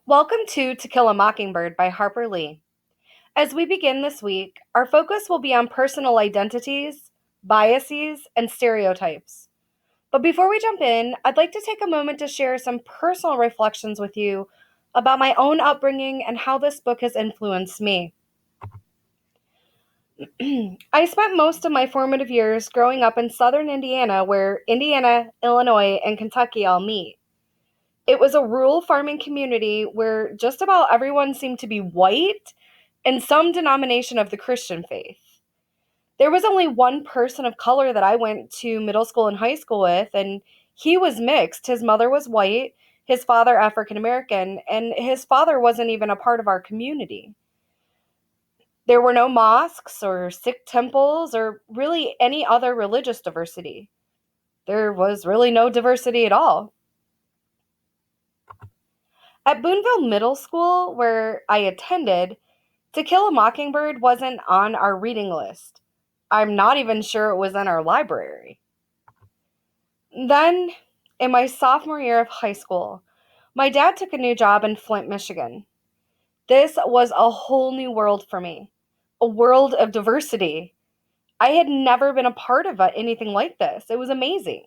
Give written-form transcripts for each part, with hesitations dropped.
Welcome to Kill a Mockingbird by Harper Lee. As we begin this week, our focus will be on personal identities, biases, and stereotypes. But before we jump in, I'd like to take a moment to share some personal reflections with you about my own upbringing and how this book has influenced me. I spent most of my formative years growing up in southern Indiana, where Indiana, Illinois, and Kentucky all meet. It was a rural farming community where just about everyone seemed to be white and some denomination of the Christian faith. There was only one person of color that I went to middle school and high school with, and he was mixed. His mother was white, his father African American, and his father wasn't even a part of our community. There were no mosques or Sikh temples or really any other religious diversity. There was really no diversity at all. At Boonville Middle School, where I attended, To Kill a Mockingbird wasn't on our reading list. I'm not even sure it was in our library. Then, in my sophomore year of high school, my dad took a new job in Flint, Michigan. This was a whole new world for me, a world of diversity. I had never been a part of anything like this. It was amazing.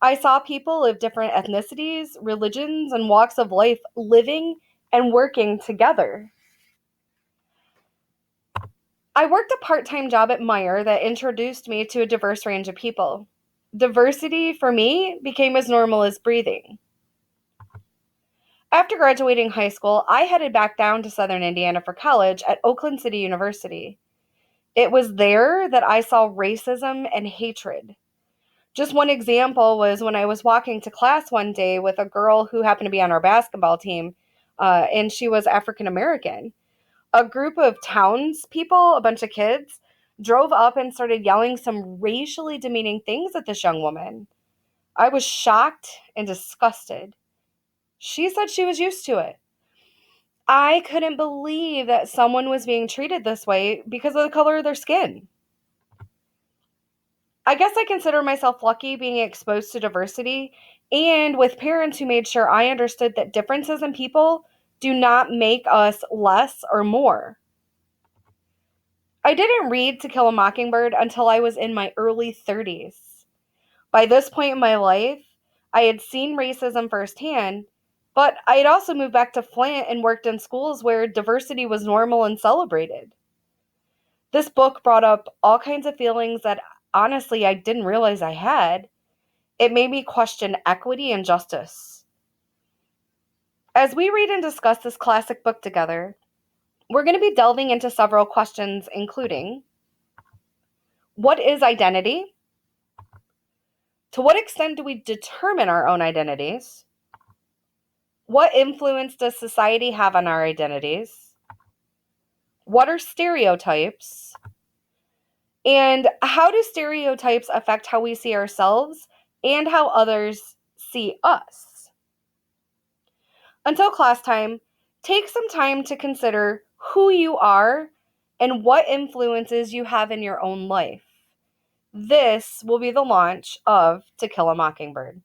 I saw people of different ethnicities, religions, and walks of life living and working together. I worked a part time job at Meyer that introduced me to a diverse range of people. Diversity for me became as normal as breathing. After graduating high school, I headed back down to southern Indiana for college at Oakland City University. It was there that I saw racism and hatred. Just one example was when I was walking to class one day with a girl who happened to be on our basketball team, and she was African American. A group of townspeople, a bunch of kids, drove up and started yelling some racially demeaning things at this young woman. I was shocked and disgusted. She said she was used to it. I couldn't believe that someone was being treated this way because of the color of their skin. I guess I consider myself lucky being exposed to diversity and with parents who made sure I understood that differences in people do not make us less or more. I didn't read To Kill a Mockingbird until I was in my early 30s. By this point in my life, I had seen racism firsthand, but I had also moved back to Flint and worked in schools where diversity was normal and celebrated. This book brought up all kinds of feelings that honestly I didn't realize I had. It made me question equity and justice. As we read and discuss this classic book together, we're going to be delving into several questions, including: what is identity? To what extent do we determine our own identities? What influence does society have on our identities? What are stereotypes? And how do stereotypes affect how we see ourselves and how others see us? Until class time, take some time to consider who you are and what influences you have in your own life. This will be the launch of To Kill a Mockingbird.